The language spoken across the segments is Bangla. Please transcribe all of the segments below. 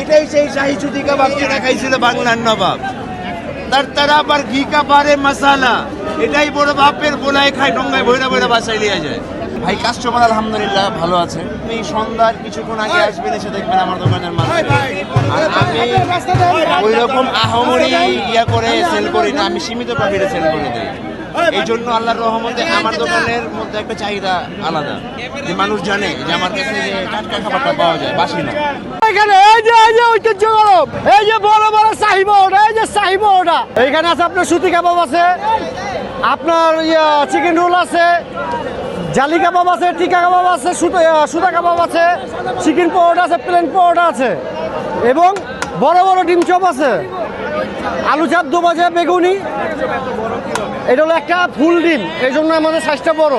এটাই সেই শাহী চুটি কাবাব যেটা খাইছিল বাংলার নবাব। তার তারাপ আর ঘি কাবারে মশালা, এটাই বড় বাপের বোলাই খায়, ডঙ্গায় বইরা বইরা বাসায় নিয়ে যায়। ভাই কাস্টমার আলহামদুলিল্লাহ ভালো আছে। আপনি সন্ধ্যার কিছুক্ষণ আগে আসবেন, এসে দেখবেন আমার দোকানের মাল। আর আমি ওই রকম আহামরি ইয়া করে সেল করি না, আমি সীমিত প্রফিটে সেল করে দিই। এই জন্য আল্লাহর রহমতে আমার দোকানের মধ্যে একটা চাহিদা আলাদা, যে মানুষ জানে যে আমার কাছে যে টাটকা খাবারটা পাওয়া যায়, বাসি না। এখানে এই যে ঐতিহ্য গরম, এই যে বড় বড় শাহী পরোটা, এই যে শাহী পরোটা। এইখানে আছে আপনার সুতি কাবাব আছে, আপনার চিকেন রোল আছে, জালি কাবাব আছে, টিকা কাবাব আছে, সুতা কাবাব আছে, চিকেন পরোটা আছে, প্লেন পরোটা আছে, এবং বড় বড় ডিম চপ আছে, আলু চাপ, দো ভাজা, বেগুনি। এটা হলো একটা ফুল ডিম, এই জন্য আমাদের সাইজটা বড়।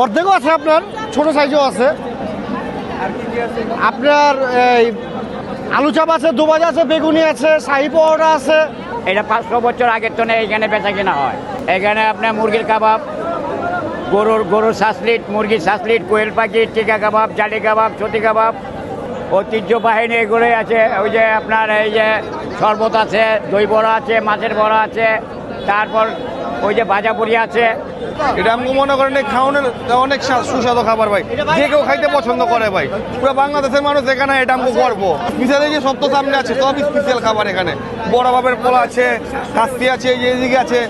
অর্ধেকও আছে, আপনার ছোট সাইজও আছে। আপনার এই আলু চাপ আছে, দো ভাজা আছে, বেগুনি আছে, শাহী পরোটা আছে। এটা 500 বছর আগের তো এইখানে বেচা কিনা হয়। এখানে আপনার মুরগির কাবাব, গরুর শাসলিট, মুরগির শাসলিট, কোয়েল পাখি, টিকা কাবাব, জালি কাবাব, ছতি কাবাব, ঐতিহ্যবাহী এগুলোই আছে। ওই যে আপনার এই যে শরবত আছে, দই বড়া আছে, মাছের বড়া আছে, তারপর ওই যে ভাজা পুরি আছে। এটা আমি মনে করেন খাওয়ানোর অনেক সুস্বাদু খাবার ভাই, যে কেউ খাইতে পছন্দ করে ভাই। পুরো বাংলাদেশের মানুষ এখানে এটা আমি গর্ব। স্পেশাল এই যে সপ্ত সামনে আছে, সব স্পেশাল খাবার এখানে। বড় বাপের পোলা আছে, খাসি আছে, এই যে এদিকে আছে,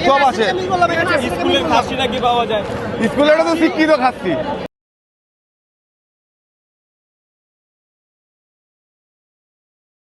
সব আছে। স্কুলের খাসি নাকি পাওয়া যায়? স্কুলে এটা তো শিক্ষিত খাসি।